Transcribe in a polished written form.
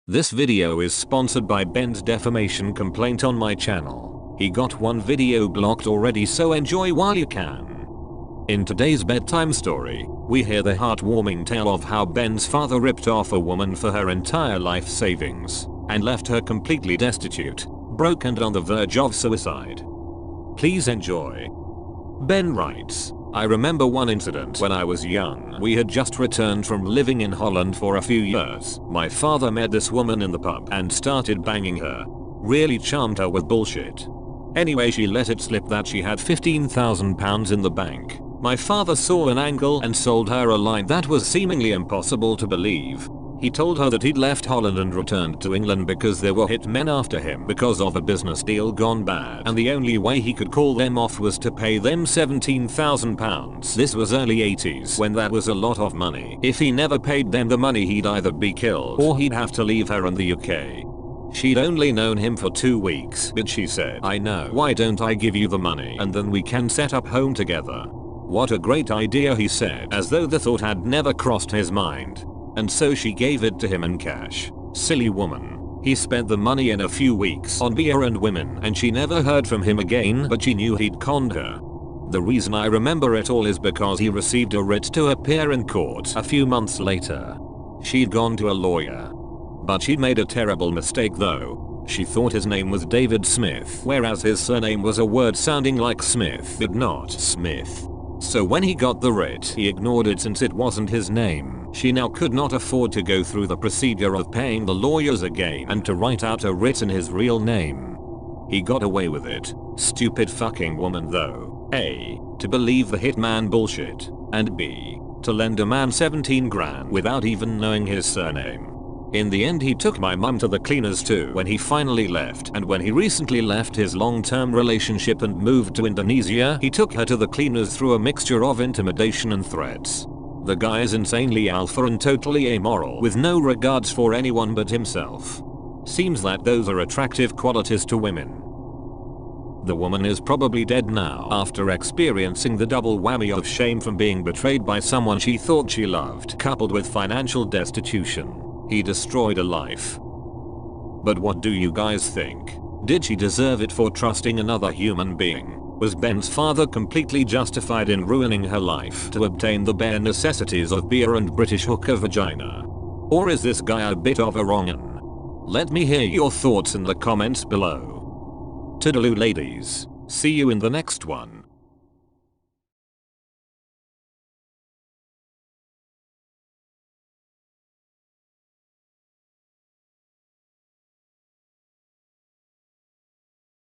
This video is sponsored by Ben's defamation complaint on my channel. He got one video blocked already, so enjoy while you can. In today's bedtime story, we hear the heartwarming tale of how Ben's father ripped off a woman for her entire life savings and left her completely destitute, broke and on the verge of suicide. Please enjoy. Ben writes, I remember one incident when I was young. We had just returned from living in Holland for a few years. My father met this woman in the pub and started banging her. Really charmed her with bullshit. Anyway, she let it slip that she had £15,000 in the bank. My father saw an angle and sold her a line that was seemingly impossible to believe. He told her that he'd left Holland and returned to England because there were hitmen after him because of a business deal gone bad, and the only way he could call them off was to pay them £17,000. This was early 80s when that was a lot of money. If he never paid them the money, he'd either be killed or he'd have to leave her in the UK. She'd only known him for 2 weeks, but she said, I know, why don't I give you the money and then we can set up home together. What a great idea, he said, as though the thought had never crossed his mind. And so she gave it to him in cash. Silly woman. He spent the money in a few weeks on beer and women, and she never heard from him again, but she knew he'd conned her. The reason I remember it all is because he received a writ to appear in court a few months later. She'd gone to a lawyer. But she'd made a terrible mistake though. She thought his name was David Smith, whereas his surname was a word sounding like Smith but not Smith. So when he got the writ, he ignored it since it wasn't his name. She now could not afford to go through the procedure of paying the lawyers again and to write out a writ in his real name. He got away with it. Stupid fucking woman though. A. To believe the hitman bullshit. And B. To lend a man 17 grand without even knowing his surname. In the end, he took my mum to the cleaners too when he finally left, and when he recently left his long-term relationship and moved to Indonesia, he took her to the cleaners through a mixture of intimidation and threats. The guy is insanely alpha and totally amoral with no regards for anyone but himself. Seems that those are attractive qualities to women. The woman is probably dead now after experiencing the double whammy of shame from being betrayed by someone she thought she loved, coupled with financial destitution. He destroyed a life. But what do you guys think? Did she deserve it for trusting another human being? Was Ben's father completely justified in ruining her life to obtain the bare necessities of beer and British hooker vagina? Or is this guy a bit of a wrong'un? Let me hear your thoughts in the comments below. Toodaloo ladies. See you in the next one.